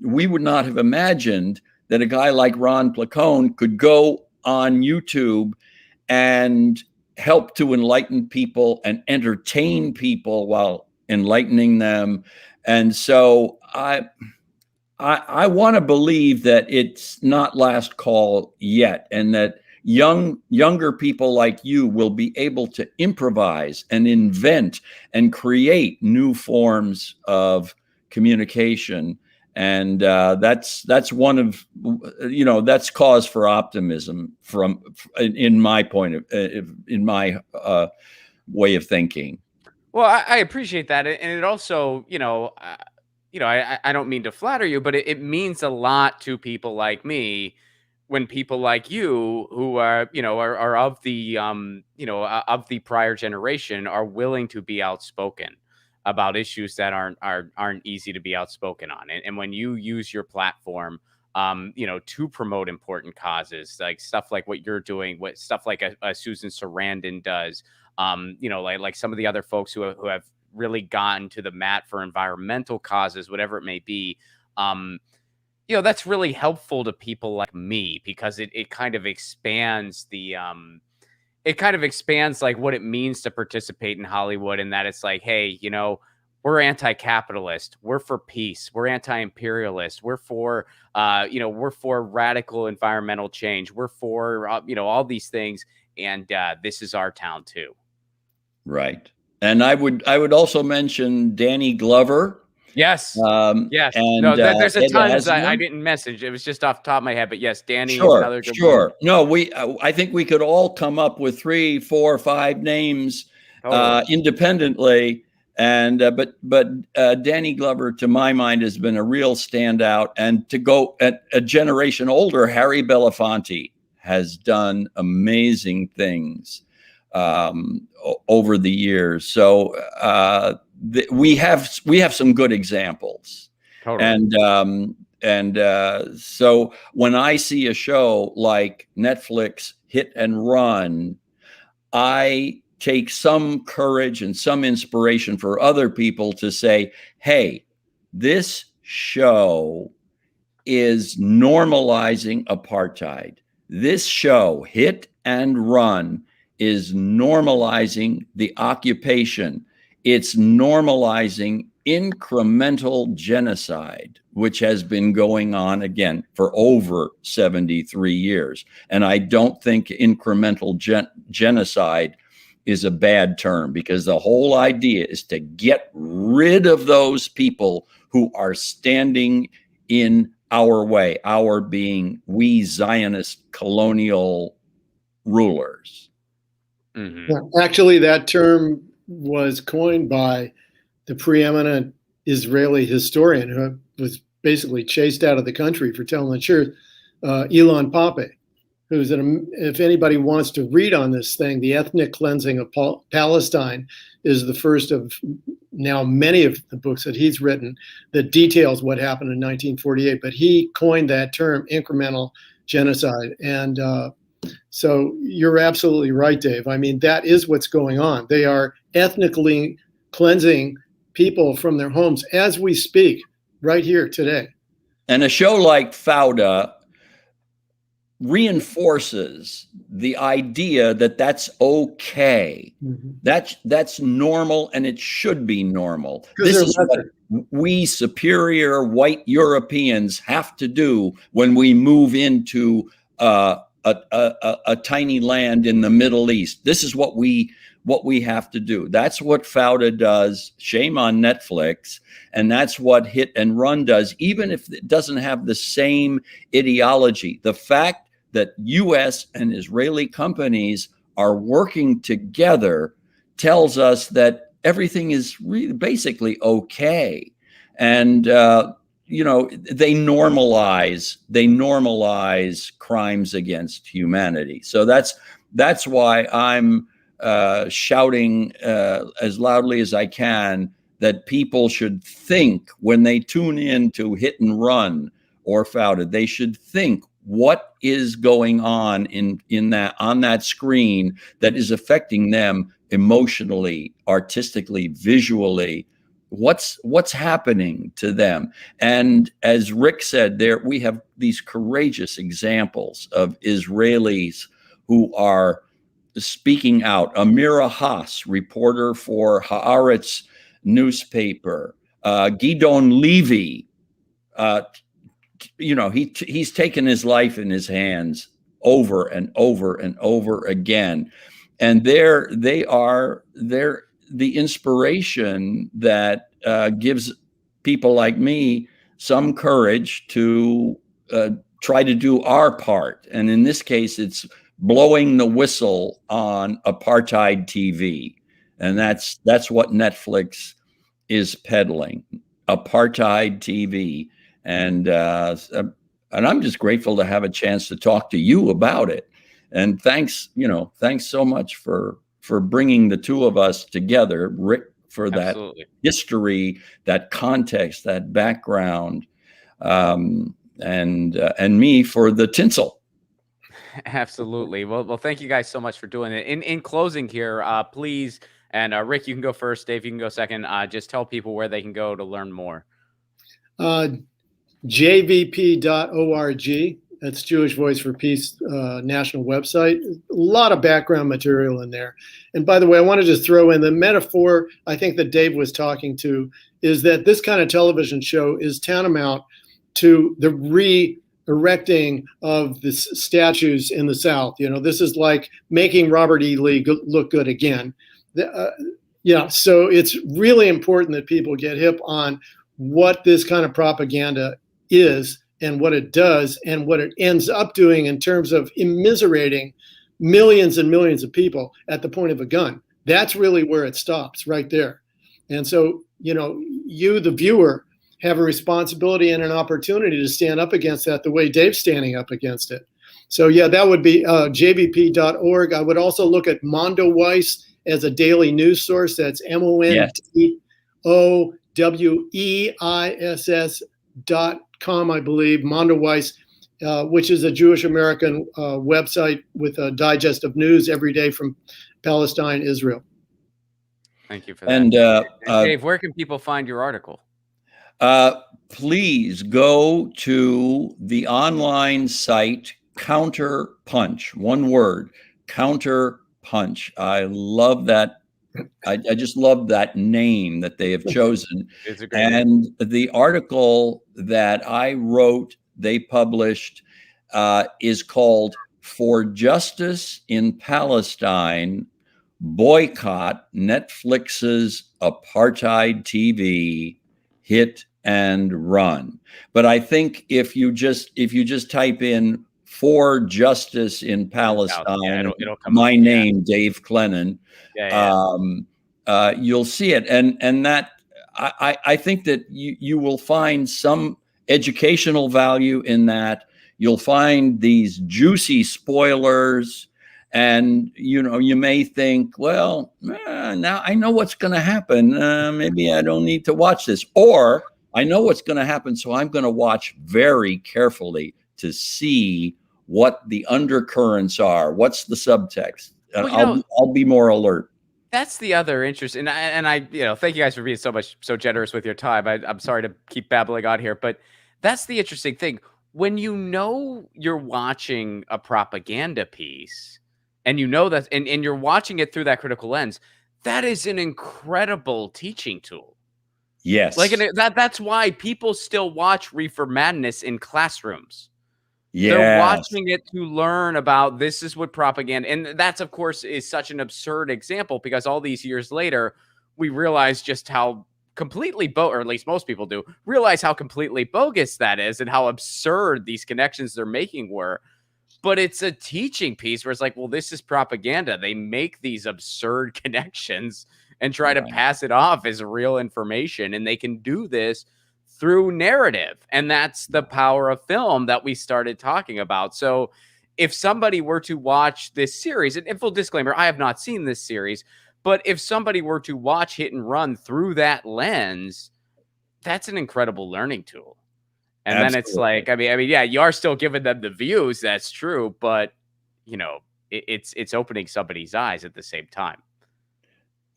We would not have imagined that a guy like Ron Placone could go on YouTube and help to enlighten people and entertain people while enlightening them. And so I want to believe that it's not last call yet, and that younger people like you will be able to improvise and invent and create new forms of communication. And that's one of, you know, that's cause for optimism in my way of thinking. Well, I appreciate that, and it also, you know, I don't mean to flatter you, but it means a lot to people like me when people like you, who are, are of the, of the prior generation, are willing to be outspoken about issues that aren't easy to be outspoken on. And when you use your platform, to promote important causes, like stuff like what you're doing, what stuff like a Susan Sarandon does, like some of the other folks who have really gotten to the mat for environmental causes, whatever it may be. That's really helpful to people like me, because it kind of expands like what it means to participate in Hollywood, and that it's like, hey, we're anti-capitalist, we're for peace, we're anti-imperialist, we're for radical environmental change, we're for all these things, and this is our town too. Right. And I would also mention Danny Glover. Yes. Yes. And no, there's a Ed ton Asner. I didn't message. It was just off the top of my head. But yes, Danny is Sure, another good sure. one. No, I think we could all come up with 3, 4, 5 names independently. And but Danny Glover, to my mind, has been a real standout. And to go at a generation older, Harry Belafonte has done amazing things over the years. So we have some good examples. Totally. And so when I see a show like Netflix Hit and Run, I take some courage and some inspiration for other people to say, hey, this show is normalizing apartheid. This show, Hit and Run, is normalizing the occupation. It's normalizing incremental genocide, which has been going on again for over 73 years. And I don't think incremental genocide is a bad term, because the whole idea is to get rid of those people who are standing in our way, our being we Zionist colonial rulers. Mm-hmm. Yeah, actually, that term was coined by the preeminent Israeli historian who was basically chased out of the country for telling the truth, Ilan Pappé, who's if anybody wants to read on this thing, The Ethnic Cleansing of Palestine is the first of now many of the books that he's written that details what happened in 1948. But he coined that term, incremental genocide. And so you're absolutely right, Dave. I mean, that is what's going on. They are ethnically cleansing people from their homes as we speak, right here today. And a show like Fauda reinforces the idea that that's okay. Mm-hmm. That's normal, and it should be normal. This is what we superior white Europeans have to do when we move into a tiny land in the Middle East. This is what we have to do. That's what Fauda does. Shame on Netflix. And that's what Hit and Run does, even if it doesn't have the same ideology. The fact that U.S. and Israeli companies are working together tells us that everything is really basically okay. And they normalize crimes against humanity. So that's why I'm shouting as loudly as I can that people should think when they tune in to Hit and Run or Fauda, they should think what is going on on that screen that is affecting them emotionally, artistically, visually. What's happening to them? And as Rick said, we have these courageous examples of Israelis who are speaking out. Amira Haas, reporter for Haaretz newspaper. Gidon Levy, he's taken his life in his hands over and over and over again. And they're the inspiration that gives people like me some courage to try to do our part. And in this case, it's blowing the whistle on apartheid TV. And that's what Netflix is peddling, apartheid TV. And I'm just grateful to have a chance to talk to you about it. And thanks so much for bringing the two of us together, Rick, for that history, that context, that background, and me for the tinsel. Absolutely. Well, thank you guys so much for doing it. In closing here, please, and Rick, you can go first. Dave, you can go second. Just tell people where they can go to learn more. JVP.org. That's Jewish Voice for Peace national website. A lot of background material in there. And by the way, I want to just throw in the metaphor I think that Dave was talking to is that this kind of television show is tantamount to the re-erecting of the statues in the South. This is like making Robert E. Lee look good again. So it's really important that people get hip on what this kind of propaganda is and what it does and what it ends up doing in terms of immiserating millions and millions of people at the point of a gun. That's really where it stops, right there. And so, you, the viewer, have a responsibility and an opportunity to stand up against that the way Dave's standing up against it. So, yeah, that would be jvp.org. I would also look at Mondoweiss as a daily news source. That's MONDOWEISS.com, I believe, Mondoweiss, which is a Jewish American website with a digest of news every day from Palestine, Israel. Thank you for that. And Dave, where can people find your article? Please go to the online site Counterpunch. One word, Counterpunch. I love that. I just love that name that they have chosen. It's a great name. And the article that I wrote, they published, is called "For Justice in Palestine, Boycott Netflix's Apartheid TV, Hit and Run." But I think if you just type in "For Justice in Palestine," it'll come my up, name, Dave Clennon, you'll see it. And that I think that you will find some educational value in that. You'll find these juicy spoilers, and you may think, well, now I know what's going to happen. Maybe I don't need to watch this, or I know what's going to happen, so I'm going to watch very carefully to see what the undercurrents are. What's the subtext? I'll be more alert. That's the other interest, and I thank you guys for being so generous with your time. I'm sorry to keep babbling on here, but that's the interesting thing. When you're watching a propaganda piece, and that, and you're watching it through that critical lens, that is an incredible teaching tool. Yes, that's why people still watch Reefer Madness in classrooms. Yes. They're watching it to learn about this is what propaganda, and that's of course is such an absurd example because all these years later, we realize just how completely or at least most people do realize how completely bogus that is and how absurd these connections they're making were. But it's a teaching piece where it's like, well, this is propaganda. They make these absurd connections and try to pass it off as real information, and they can do this through narrative. And that's the power of film that we started talking about. So if somebody were to watch this series, and full disclaimer, I have not seen this series, but if somebody were to watch Hit and Run through that lens, that's an incredible learning tool. And Absolutely. Then it's like, I mean, yeah, you are still giving them the views. That's true. But it's opening somebody's eyes at the same time.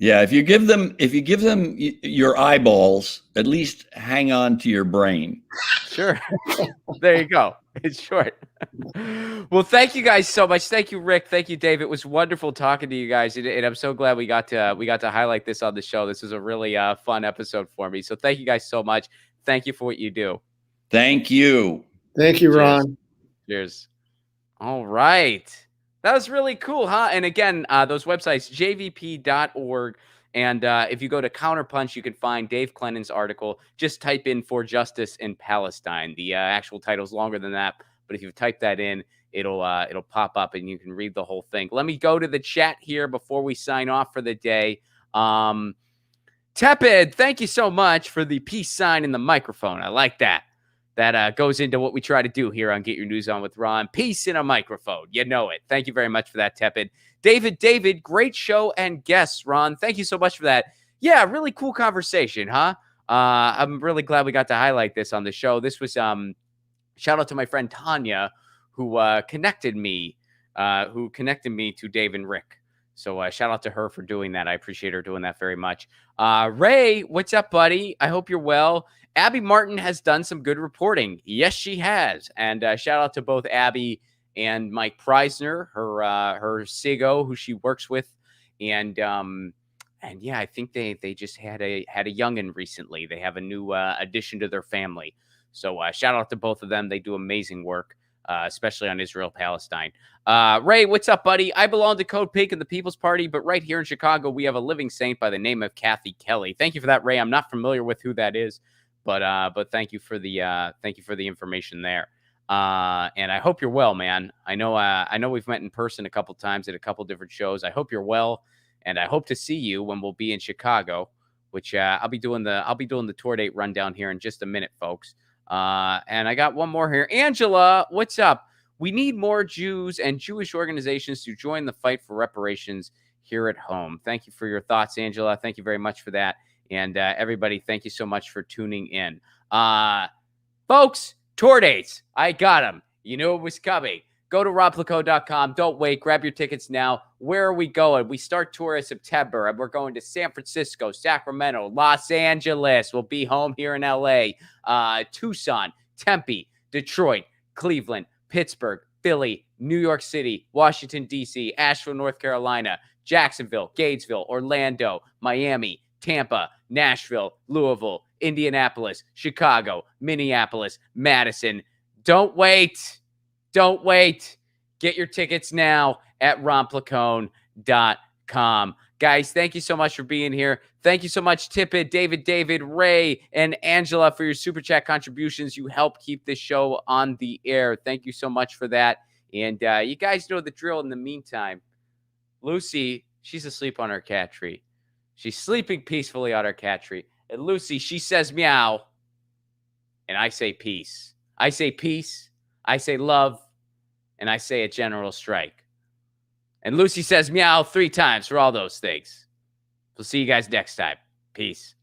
Yeah, if you give them your eyeballs, at least hang on to your brain. Sure. There you go. It's short. Well, thank you guys so much. Thank you, Rick. Thank you, Dave. It was wonderful talking to you guys, and I'm so glad we got to highlight this on the show. This was a really fun episode for me. So thank you guys so much. Thank you for what you do. Thank you. Thank you, Ron. Cheers. All right. That was really cool, huh? And again, those websites, jvp.org. And if you go to Counterpunch, you can find Dave Clennon's article. Just type in "For Justice in Palestine." The actual title is longer than that, but if you type that in, it'll pop up and you can read the whole thing. Let me go to the chat here before we sign off for the day. Tepid, thank you so much for the peace sign in the microphone. I like that. that goes into what we try to do here on Get Your News On with Ron. Peace in a microphone. You know it. Thank you very much for that, Tepid. David, great show and guests, Ron. Thank you so much for that. Yeah, really cool conversation, huh? I'm really glad we got to highlight this on the show. This was shout out to my friend Tanya, who connected me to Dave and Rick. So shout out to her for doing that. I appreciate her doing that very much. Ray, what's up, buddy? I hope you're well. Abby Martin has done some good reporting. Yes, she has. And shout out to both Abby and Mike Preisner, her SIGO, who she works with. And yeah, I think they just had a youngin recently. They have a new addition to their family. So shout out to both of them. They do amazing work, especially on Israel-Palestine. Ray, what's up, buddy? I belong to Code Pink and the People's Party, but right here in Chicago, we have a living saint by the name of Kathy Kelly. Thank you for that, Ray. I'm not familiar with who that is, but thank you for the information there. And I hope you're well, man. I know we've met in person a couple times at a couple different shows. I hope you're well, and I hope to see you when we'll be in Chicago, which I'll be doing the tour date rundown here in just a minute, folks. And I got one more here. Angela, what's up? We need more Jews and Jewish organizations to join the fight for reparations here at home. Thank you for your thoughts, Angela. Thank you very much for that. And everybody, thank you so much for tuning in. Folks, tour dates. I got them. You knew it was coming. Go to robplaco.com. Don't wait. Grab your tickets now. Where are we going? We start tour in September, and we're going to San Francisco, Sacramento, Los Angeles. We'll be home here in LA, Tucson, Tempe, Detroit, Cleveland, Pittsburgh, Philly, New York City, Washington, D.C., Asheville, North Carolina, Jacksonville, Gainesville, Orlando, Miami, Tampa, Nashville, Louisville, Indianapolis, Chicago, Minneapolis, Madison. Don't wait. Don't wait. Get your tickets now at romplacone.com. Guys, thank you so much for being here. Thank you so much, Tippett, David, Ray, and Angela for your Super Chat contributions. You help keep this show on the air. Thank you so much for that. And you guys know the drill. In the meantime, Lucy, she's asleep on her cat tree. She's sleeping peacefully on her cat tree. And Lucy, she says meow. And I say peace. I say peace. I say love, and I say a general strike. And Lucy says meow 3 times for all those things. We'll see you guys next time. Peace.